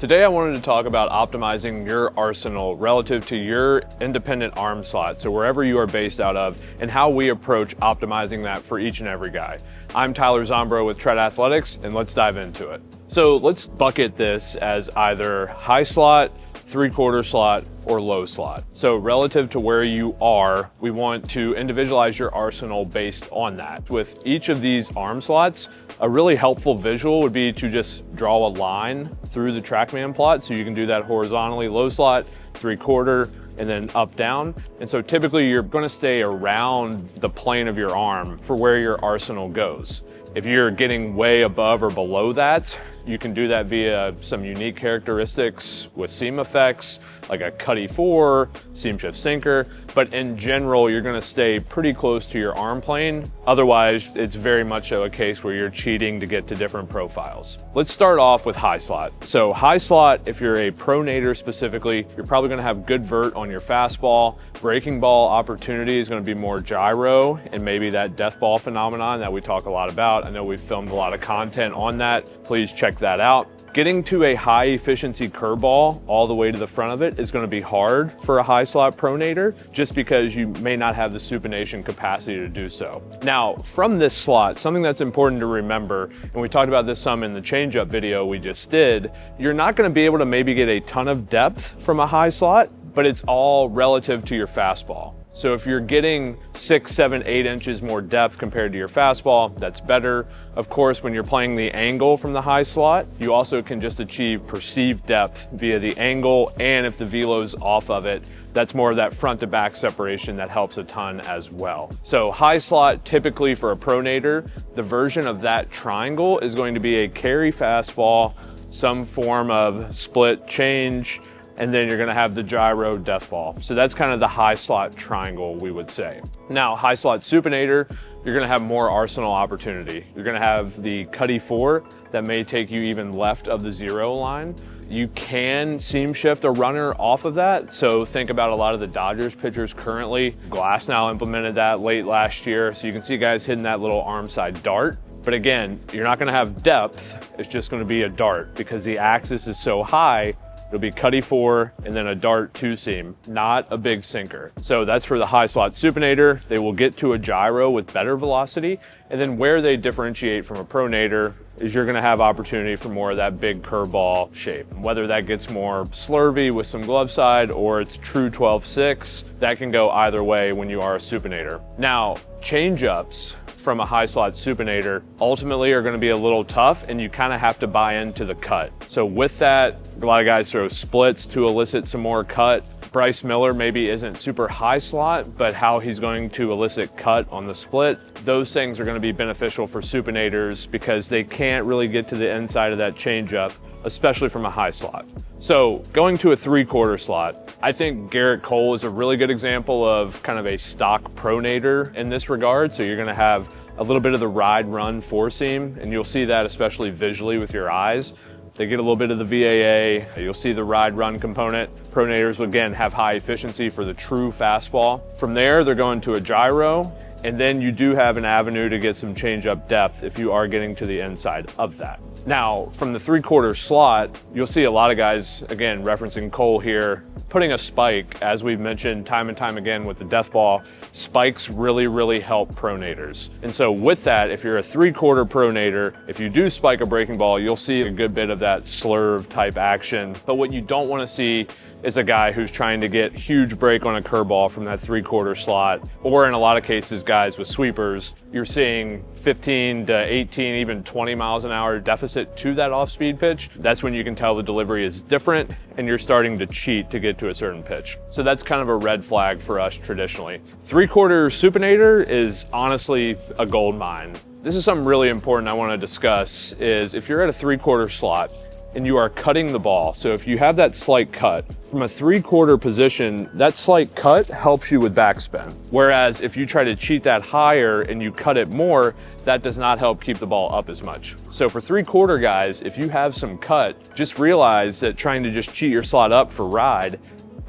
Today I wanted to talk about optimizing your arsenal relative to your independent arm slot, so wherever you are based out of, and how we approach optimizing that for each and every guy. I'm Tyler Zombro with Tread Athletics, and let's dive into it. So let's bucket this as either high slot, 3/4 slot, or low slot. So relative to where you are, we want to individualize your arsenal based on that. With each of these arm slots, a really helpful visual would be to just draw a line through the TrackMan plot. So you can do that horizontally, low slot, 3/4, and then up, down. And so typically you're gonna stay around the plane of your arm for where your arsenal goes. If you're getting way above or below that, you can do that via some unique characteristics with seam effects, like a Cutty 4, seam shift sinker, but in general, you're gonna stay pretty close to your arm plane. Otherwise, it's very much so a case where you're cheating to get to different profiles. Let's start off with high slot. So high slot, if you're a pronator specifically, you're probably gonna have good vert on your fastball. Breaking ball opportunity is gonna be more gyro and maybe that death ball phenomenon that we talk a lot about. I know we've filmed a lot of content on that. Please check that out. Getting to a high efficiency curveball all the way to the front of it is going to be hard for a high slot pronator just because you may not have the supination capacity to do so. Now, from this slot, something that's important to remember, and we talked about this some in the changeup video we just did, you're not going to be able to maybe get a ton of depth from a high slot, but it's all relative to your fastball. So if you're getting 6, 7, 8 inches more depth compared to your fastball, that's better. Of course, when you're playing the angle from the high slot, you also can just achieve perceived depth via the angle, and if the velo's off of it, that's more of that front to back separation that helps a ton as well. So high slot, typically for a pronator, the version of that triangle is going to be a carry fastball, some form of split change, and then you're gonna have the gyro death ball. So that's kind of the high slot triangle, we would say. Now, high slot supinator, you're gonna have more arsenal opportunity. You're gonna have the Cutty 4 that may take you even left of the 0 line. You can seam shift a runner off of that. So think about a lot of the Dodgers pitchers currently. Glasnow implemented that late last year. So you can see guys hitting that little arm side dart. But again, you're not gonna have depth. It's just gonna be a dart because the axis is so high. It'll be Cutty 4 and then a dart 2 seam, not a big sinker. So that's for the high slot supinator. They will get to a gyro with better velocity. And then where they differentiate from a pronator is you're gonna have opportunity for more of that big curveball shape. Whether that gets more slurvy with some glove side or it's true 12-6, that can go either way when you are a supinator. Now, change-ups from a high slot supinator ultimately are going to be a little tough, and you kind of have to buy into the cut. So with that, a lot of guys throw splits to elicit some more cut. Bryce Miller maybe isn't super high slot, but how he's going to elicit cut on the split, those things are going to be beneficial for supinators because they can't really get to the inside of that changeup, especially from a high slot. So going to a 3/4 slot, I think Garrett Cole is a really good example of kind of a stock pronator in this regard. So you're gonna have a little bit of the ride run four seam, and you'll see that especially visually with your eyes. They get a little bit of the VAA, you'll see the ride run component. Pronators will again have high efficiency for the true fastball. From there, they're going to a gyro, and then you do have an avenue to get some change-up depth if you are getting to the inside of that. Now, from the 3/4 slot, you'll see a lot of guys, again, referencing Cole here, putting a spike, as we've mentioned time and time again with the death ball. Spikes really, really help pronators. And so with that, if you're a 3/4 pronator, if you do spike a breaking ball, you'll see a good bit of that slurve type action. But what you don't want to see is a guy who's trying to get huge break on a curveball from that 3/4 slot, or in a lot of cases, guys with sweepers, you're seeing 15 to 18, even 20 miles an hour deficit to that off-speed pitch. That's when you can tell the delivery is different and you're starting to cheat to get to a certain pitch. So that's kind of a red flag for us traditionally. 3/4 supinator is honestly a gold mine. This is something really important I want to discuss is if you're at a 3/4 slot, and you are cutting the ball. So if you have that slight cut from a 3/4 position, that slight cut helps you with backspin. Whereas if you try to cheat that higher and you cut it more, that does not help keep the ball up as much. So for 3/4 guys, if you have some cut, just realize that trying to just cheat your slot up for ride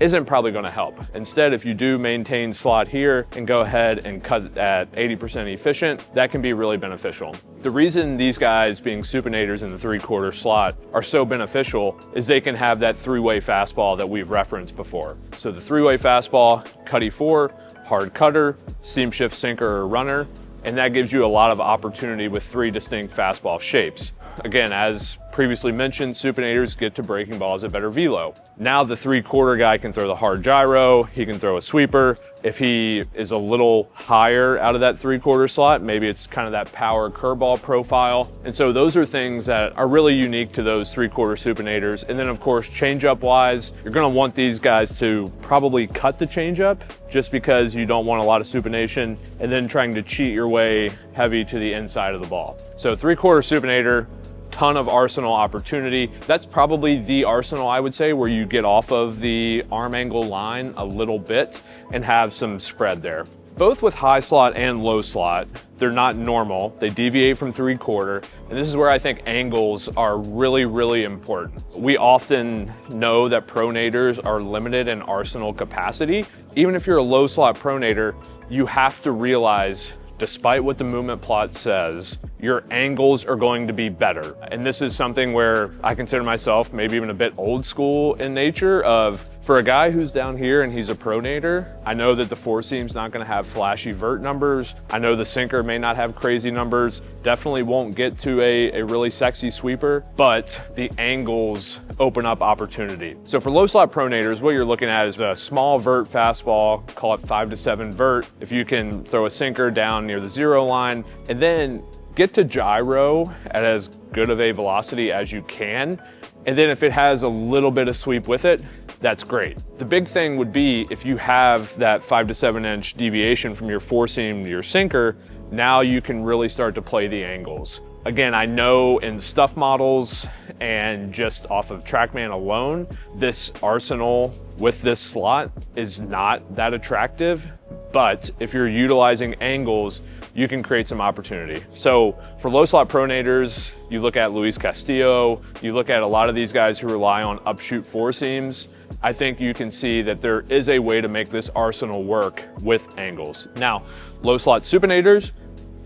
isn't probably going to help. Instead, if you do maintain slot here and go ahead and cut at 80% efficient, that can be really beneficial. The reason these guys, being supinators in the 3/4 slot, are so beneficial is they can have that three-way fastball that we've referenced before. So the three-way fastball, cutty 4, hard cutter, seam shift sinker or runner, and that gives you a lot of opportunity with 3 distinct fastball shapes. Again, as previously mentioned, supinators get to breaking balls at better velo. Now the 3/4 guy can throw the hard gyro, he can throw a sweeper. If he is a little higher out of that 3/4 slot, maybe it's kind of that power curveball profile. And so those are things that are really unique to those 3/4 supinators. And then of course, changeup wise, you're gonna want these guys to probably cut the changeup just because you don't want a lot of supination and then trying to cheat your way heavy to the inside of the ball. So 3/4 supinator, ton of arsenal opportunity. That's probably the arsenal, I would say, where you get off of the arm angle line a little bit and have some spread there. Both with high slot and low slot, they're not normal. They deviate from 3/4, and this is where I think angles are really, really important. We often know that pronators are limited in arsenal capacity. Even if you're a low slot pronator, you have to realize, despite what the movement plot says, your angles are going to be better. And this is something where I consider myself maybe even a bit old school in nature of, for a guy who's down here and he's a pronator, I know that the four seam's not gonna have flashy vert numbers. I know the sinker may not have crazy numbers, definitely won't get to a really sexy sweeper, but the angles open up opportunity. So for low slot pronators, what you're looking at is a small vert fastball, call it 5 to 7 vert. If you can throw a sinker down near the 0 line, and then get to gyro at as good of a velocity as you can. And then if it has a little bit of sweep with it, that's great. The big thing would be if you have that 5 to 7 inch deviation from your four seam to your sinker, now you can really start to play the angles. Again, I know in stuff models and just off of TrackMan alone, this arsenal with this slot is not that attractive, but if you're utilizing angles, you can create some opportunity. So for low slot pronators, you look at Luis Castillo, you look at a lot of these guys who rely on upshoot four seams, I think you can see that there is a way to make this arsenal work with angles. Now, low slot supinators,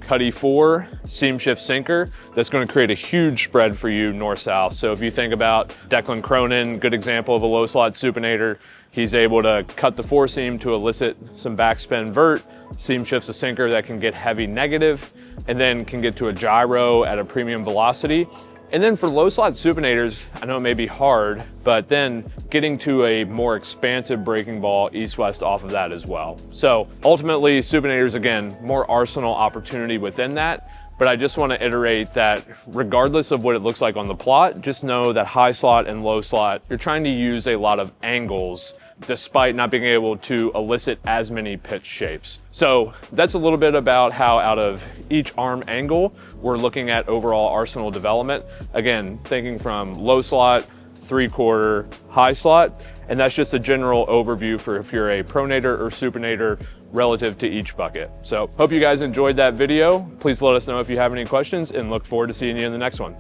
cutty 4, seam shift sinker, that's going to create a huge spread for you north-south. So if you think about Declan Cronin, good example of a low slot supinator, he's able to cut the four seam to elicit some backspin vert, seam shifts a sinker that can get heavy negative, and then can get to a gyro at a premium velocity. And then for low slot supinators, I know it may be hard, but then getting to a more expansive breaking ball east-west off of that as well. So ultimately, supinators, again, more arsenal opportunity within that. But I just want to iterate that regardless of what it looks like on the plot, just know that high slot and low slot, you're trying to use a lot of angles despite not being able to elicit as many pitch shapes. So that's a little bit about how out of each arm angle, we're looking at overall arsenal development. Again, thinking from low slot, 3/4, high slot, and that's just a general overview for if you're a pronator or supinator relative to each bucket. So hope you guys enjoyed that video. Please let us know if you have any questions and look forward to seeing you in the next one.